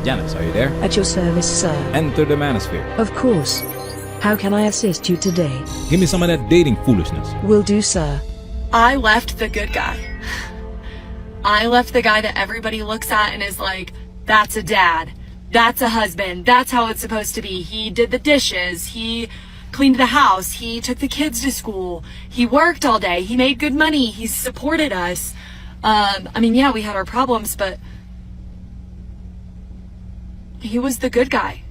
Janice, are you there? At your service, sir. Enter the manosphere. Of course. How can I assist you today? Give me some of that dating foolishness. Will do, sir. I left the good guy. I left the guy that everybody looks at and is like, that's a dad. That's a husband. That's how it's supposed to be. He did the dishes. He cleaned the house. He took the kids to school. He worked all day. He made good money. He supported us. I mean, yeah, we had our problems, but he was the good guy.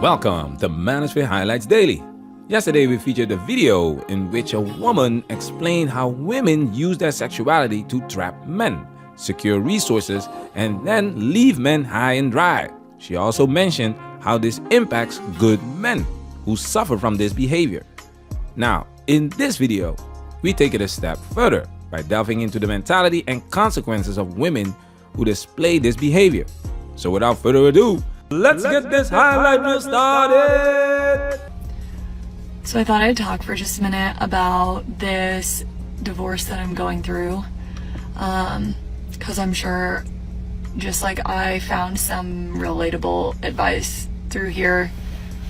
Welcome to Manosphere Highlights Daily. Yesterday we featured a video in which a woman explained how women use their sexuality to trap men, secure resources, and then leave men high and dry. She also mentioned how this impacts good men who suffer from this behavior. Now, in this video, we take it a step further by delving into the mentality and consequences of women who display this behavior. So without further ado, let's get this highlight reel started! So I thought I'd talk for just a minute about this divorce that I'm going through. Because I'm sure, just like I found some relatable advice through here,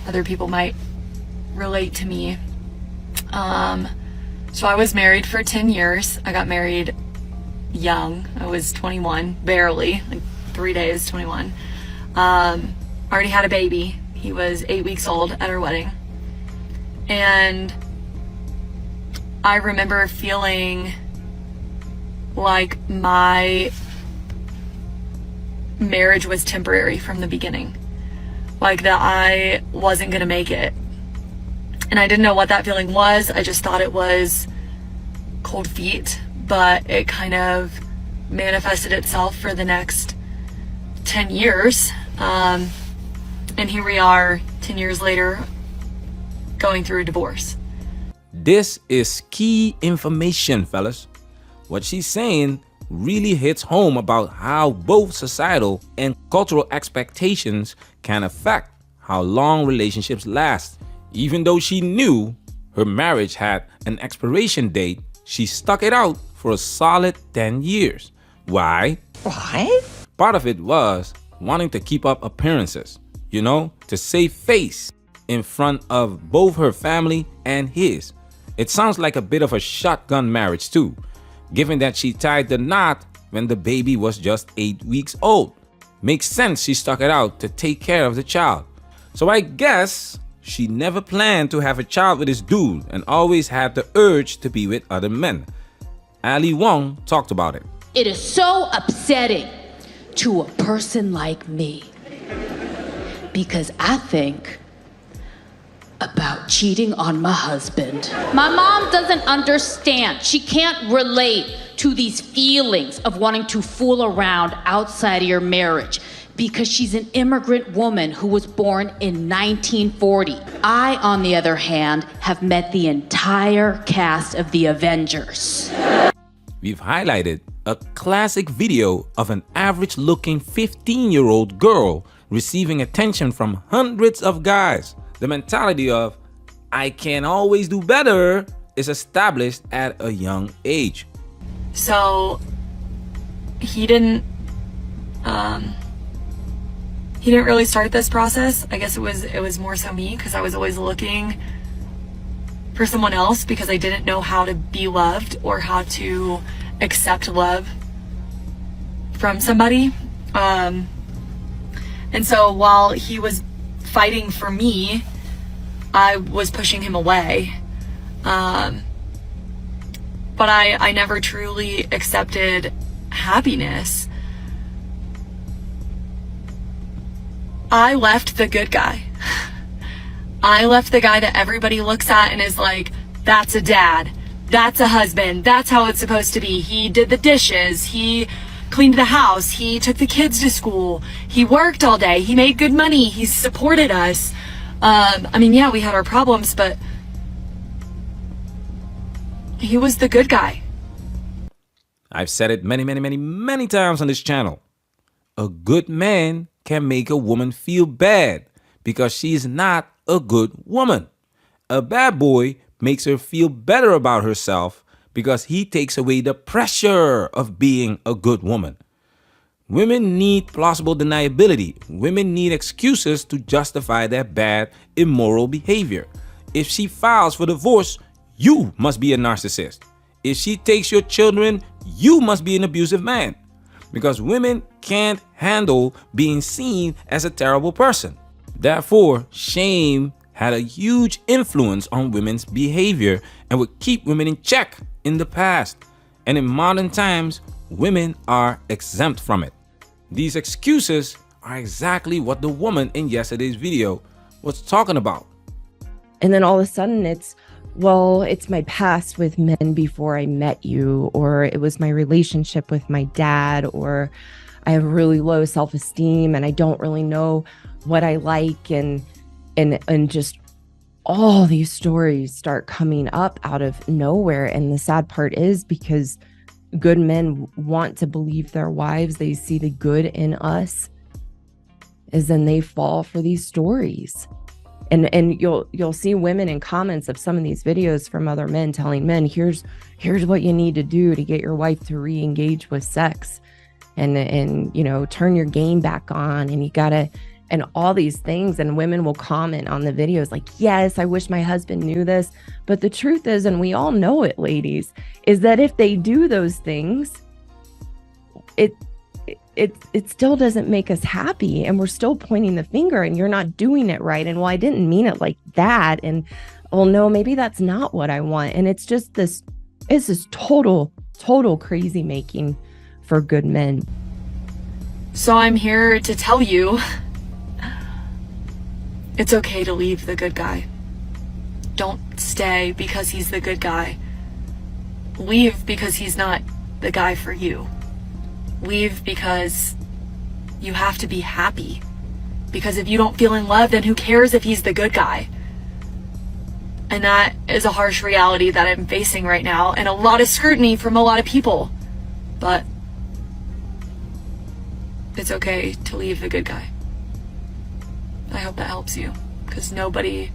other people might relate to me. So I was married for 10 years. I got married young. I was 21, barely, like 3 days, 21. Already had a baby. He was 8 weeks old at our wedding. And I remember feeling like my marriage was temporary from the beginning. Like that I wasn't gonna make it. And I didn't know what that feeling was. I just thought it was cold feet, but it kind of manifested itself for the next 10 years. And here we are 10 years later going through a divorce. This is key information, fellas. What she's saying really hits home about how both societal and cultural expectations can affect how long relationships last. Even though she knew her marriage had an expiration date, she stuck it out for a solid 10 years. Why? Why? Part of it was wanting to keep up appearances, you know, to save face in front of both her family and his. It sounds like a bit of a shotgun marriage too, given that she tied the knot when the baby was just 8 weeks old. Makes sense she stuck it out to take care of the child. So I guess she never planned to have a child with this dude and always had the urge to be with other men. Ali Wong talked about it. It is so upsetting to a person like me because I think about cheating on my husband. My mom doesn't understand. She can't relate to these feelings of wanting to fool around outside of your marriage because she's an immigrant woman who was born in 1940. I, on the other hand, have met the entire cast of the Avengers. We've highlighted a classic video of an average-looking 15-year-old girl receiving attention from hundreds of guys. The mentality of, I can always do better, is established at a young age. So he didn't really start this process. I guess it was more so me, because I was always looking for someone else because I didn't know how to be loved or how to accept love from somebody. And so while he was fighting for me, I was pushing him away. But I never truly accepted happiness. I left the good guy. I left the guy that everybody looks at and is like, that's a dad. That's a husband. That's how it's supposed to be. He did the dishes. He cleaned the house. He took the kids to school. He worked all day. He made good money. He supported us. I mean, yeah, we had our problems, but he was the good guy. I've said it many times on this channel. A good man can make a woman feel bad because she's not a good woman. A bad boy makes her feel better about herself because he takes away the pressure of being a good woman. Women need plausible deniability. Women need excuses to justify their bad, immoral behavior. If she files for divorce, you must be a narcissist. If she takes your children, you must be an abusive man. Because women can't handle being seen as a terrible person. Therefore, shame had a huge influence on women's behavior and would keep women in check in the past. And in modern times, women are exempt from it. These excuses are exactly what the woman in yesterday's video was talking about. And then all of a sudden it's, well, it's my past with men before I met you, or it was my relationship with my dad, or I have really low self-esteem and I don't really know what I like, and just all these stories start coming up out of nowhere. And the sad part is, because good men want to believe their wives, they see the good in us, is then they fall for these stories. And you'll see women in comments of some of these videos from other men telling men, here's what you need to do to get your wife to re-engage with sex, and you know, turn your game back on, and you gotta, and all these things. And women will comment on the videos like, yes, I wish my husband knew this. But the truth is, and we all know it, ladies, is that if they do those things, it still doesn't make us happy, and we're still pointing the finger, and you're not doing it right, and well, I didn't mean it like that, and oh no, maybe that's not what I want. And it's just this, it's this total crazy making for good men. So I'm here to tell you, it's okay to leave the good guy. Don't stay because he's the good guy. Leave because he's not the guy for you. Leave because you have to be happy. Because if you don't feel in love, then who cares if he's the good guy? And that is a harsh reality that I'm facing right now, and a lot of scrutiny from a lot of people. But it's okay to leave the good guy. I hope that helps you, because nobody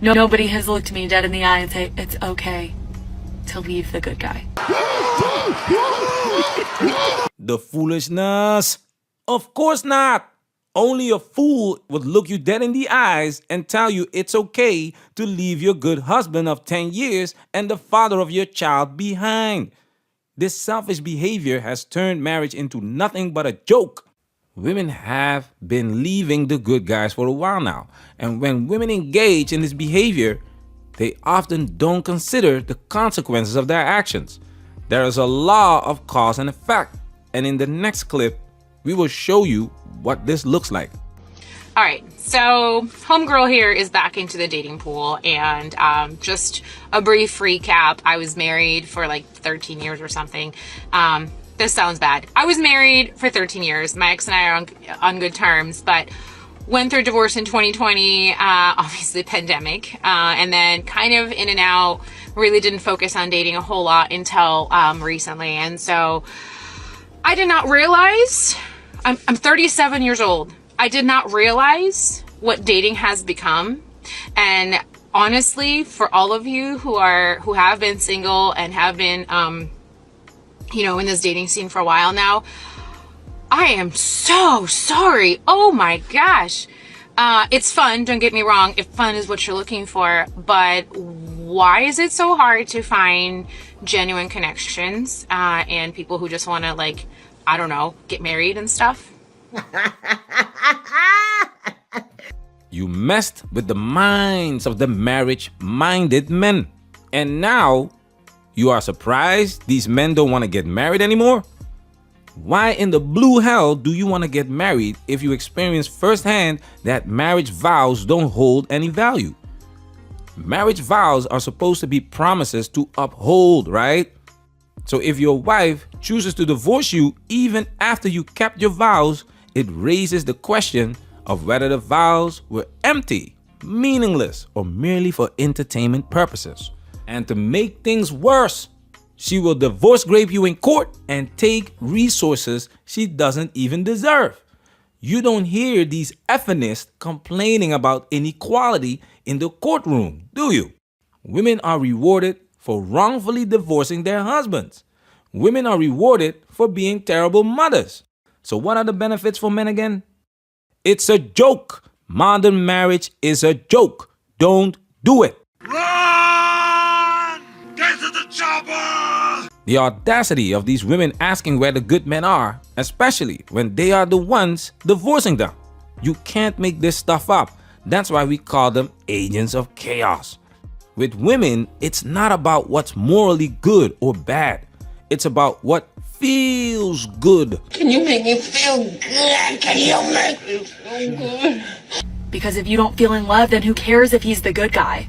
has looked me dead in the eye and say it's okay to leave the good guy. The foolishness? Of course not. Only a fool would look you dead in the eyes and tell you it's okay to leave your good husband of 10 years and the father of your child behind. This selfish behavior has turned marriage into nothing but a joke. Women have been leaving the good guys for a while now, and when women engage in this behavior, they often don't consider the consequences of their actions. There is a law of cause and effect, and in the next clip, we will show you what this looks like. All right, so homegirl here is back into the dating pool, and just a brief recap. I was married for like 13 years or something. This sounds bad. I was married for 13 years. My ex and I are on good terms, but went through divorce in 2020, obviously pandemic, and then kind of in and out, really didn't focus on dating a whole lot until recently. And so I did not realize, I'm 37 years old. I did not realize what dating has become. And honestly, for all of you who have been single and have been, you know, in this dating scene for a while now, I am so sorry. Oh my gosh. It's fun, don't get me wrong, if fun is what you're looking for, but why is it so hard to find genuine connections and people who just want to, like, I don't know, get married and stuff? You messed with the minds of the marriage-minded men, and now you are surprised these men don't want to get married anymore? Why in the blue hell do you want to get married if you experience firsthand that marriage vows don't hold any value? Marriage vows are supposed to be promises to uphold, right? So if your wife chooses to divorce you even after you kept your vows, it raises the question of whether the vows were empty, meaningless, or merely for entertainment purposes. And to make things worse, she will divorce grape you in court and take resources she doesn't even deserve. You don't hear these effeminists complaining about inequality in the courtroom, do you? Women are rewarded for for wrongfully divorcing their husbands. Women are rewarded for being terrible mothers. So what are the benefits for men again? It's a joke. Modern marriage is a joke. Don't do it. Run! Get to the chopper! The audacity of these women asking where the good men are, especially when they are the ones divorcing them. You can't make this stuff up. That's why we call them agents of chaos. With women, it's not about what's morally good or bad. It's about what feels good. Can you make me feel good? Can you make me feel good? Because if you don't feel in love, then who cares if he's the good guy?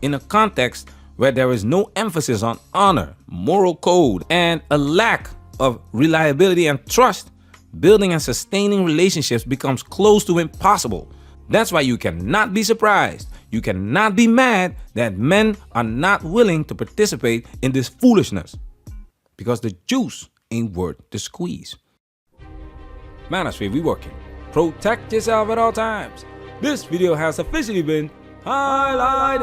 In a context where there is no emphasis on honor, moral code, and a lack of reliability and trust, building and sustaining relationships becomes close to impossible. That's why you cannot be surprised. You cannot be mad that men are not willing to participate in this foolishness. Because the juice ain't worth the squeeze. Manosphere, we working. Protect yourself at all times. This video has officially been highlighted.